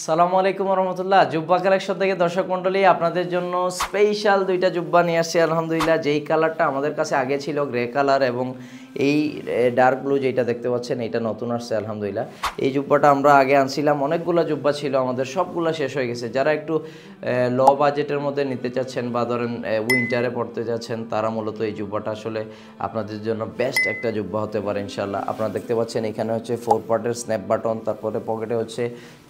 সালামু আলাইকুম রহমতুল্লাহ। জুব্বা কালেকশন থেকে দর্শক মণ্ডলী, আপনাদের জন্য স্পেশাল দুইটা জুব্বা নিয়ে আসছি আলহামদুলিল্লাহ। যেই কালারটা আমাদের কাছে আগে ছিল গ্রে কালার, এবং এই ডার্ক ব্লু যেটা দেখতে পাচ্ছেন এটা নতুন আসছে আলহামদুলিল্লাহ। এই জুব্বাটা আমরা আগে আনছিলাম, অনেকগুলো জুব্বা ছিল আমাদের, সবগুলো শেষ হয়ে গেছে। যারা একটু লো বাজেটের মধ্যে নিতে চাচ্ছেন বা ধরেন উইন্টারে পড়তে যাচ্ছেন, তারা মূলত এই জুব্বাটা আসলে আপনাদের জন্য বেস্ট একটা জুব্বা হতে পারে ইনশাল্লাহ। আপনারা দেখতে পাচ্ছেন এখানে হচ্ছে 4 পার্টের স্ন্যাপ বাটন, তারপরে পকেটে হচ্ছে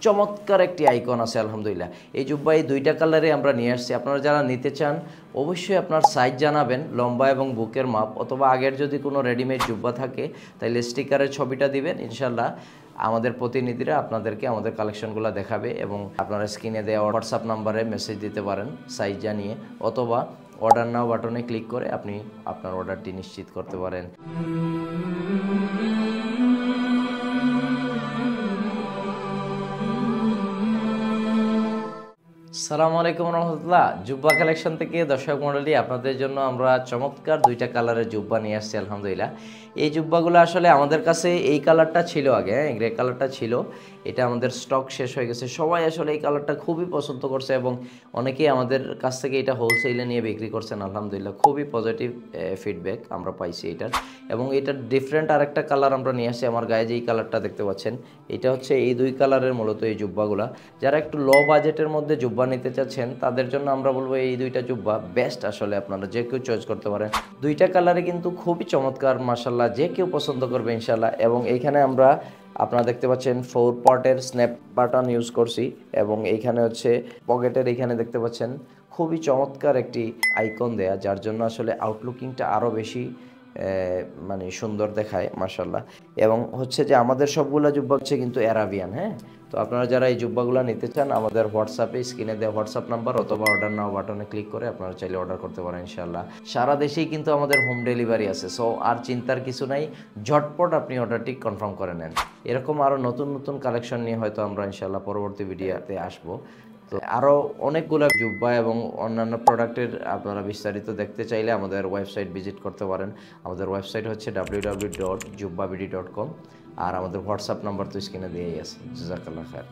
চমৎকার একটি আইকন আছে আলহামদুলিল্লাহ। এই জুব্বা এই দুইটা কালারে আমরা নিয়ে আসছি। আপনারা যারা নিতে চান অবশ্যই আপনার সাইজ জানাবেন, লম্বা এবং বুকের মাপ, অথবা আগের যদি কোনো রেডিমেড জুব্বা থাকে তাহলে স্টিকারের ছবিটা দিবেন। ইনশাল্লাহ আমাদের প্রতিনিধিরা আপনাদেরকে আমাদের কালেকশনগুলো দেখাবে, এবং আপনারা স্ক্রিনে দেওয়া হোয়াটসঅ্যাপ নাম্বারে মেসেজ দিতে পারেন সাইজ জানিয়ে, অথবা অর্ডার নাও বাটনে ক্লিক করে আপনি আপনার অর্ডারটি নিশ্চিত করতে পারেন। সালামু আলাইকুম রহমতুল্লাহ। জুব্বা কালেকশন থেকে দর্শক মণ্ডলী, আপনাদের জন্য আমরা চমৎকার দুইটা কালারের জুব্বা নিয়ে আসছি আলহামদুলিল্লাহ। এই জুব্বাগুলো আসলে আমাদের কাছে এই কালারটা ছিল আগে, গ্রে কালারটা ছিল, এটা আমাদের স্টক শেষ হয়ে গেছে। সবাই আসলে এই কালারটা খুবই পছন্দ করছে, এবং অনেকেই আমাদের কাছ থেকে এটা হোলসেলে নিয়ে বিক্রি করছেন আলহামদুলিল্লাহ। খুবই পজিটিভ ফিডব্যাক আমরা পাইছি এটার। এবং এটার ডিফারেন্ট আরেকটা কালার আমরা নিয়ে আসি। আমার গায়ে যে এই কালারটা দেখতে পাচ্ছেন, এটা হচ্ছে এই দুই কালারের মূলত এই জুব্বাগুলা। যারা একটু লো বাজেটের মধ্যে জুব্বা নিতে চাচ্ছেন তাদের জন্য আমরা বলবো এই দুইটা জুব্বা বেস্ট। আসলে আপনারা যে কেউ চয়েস করতে পারেন। দুইটা কালারে কিন্তু খুবই চমৎকার, মাশাল্লাহ, যে কেউ পছন্দ করবে ইনশাল্লাহ। এবং এইখানে আমরা আপনারা দেখতে পাচ্ছেন 4 পার্টের স্ন্যাপ বাটন ইউজ করছি, এবং এইখানে হচ্ছে পকেটের এইখানে দেখতে পাচ্ছেন খুবই চমৎকার একটি আইকন দেয়া, যার জন্য আসলে আউটলুকিংটা আরও বেশি মানে সুন্দর দেখায় মাশাল্লাহ। এবং হচ্ছে যে আমাদের সবগুলো জুব্বা হচ্ছে কিন্তু অ্যারাবিয়ান। হ্যাঁ, তো আপনারা যারা এই জুব্বাগুলো নিতে চান আমাদের হোয়াটসঅ্যাপে স্ক্রিনে দেওয়া হোয়াটসঅ্যাপ নাম্বার অথবা অর্ডার নাও বাটনে ক্লিক করে আপনারা চাইলে অর্ডার করতে পারেন ইনশাল্লাহ। সারা দেশেই কিন্তু আমাদের হোম ডেলিভারি আছে, সো আর চিন্তার কিছু নাই, ঝটপট আপনি অর্ডারটি কনফার্ম করে নেন। এরকম আরও নতুন নতুন কালেকশন নিয়ে হয়তো আমরা ইনশাল্লাহ পরবর্তী ভিডিওতে আসবো। তো আরও অনেকগুলো জুব্বা এবং অন্যান্য প্রোডাক্টের আপনারা বিস্তারিত দেখতে চাইলে আমাদের ওয়েবসাইট ভিজিট করতে পারেন। আমাদের ওয়েবসাইট হচ্ছে www.jubbabd.com, আর আমাদের হোয়াটসঅ্যাপ নাম্বার তো স্ক্রিনে দিয়েই আছে। জাযাকাল্লাহ খায়ের।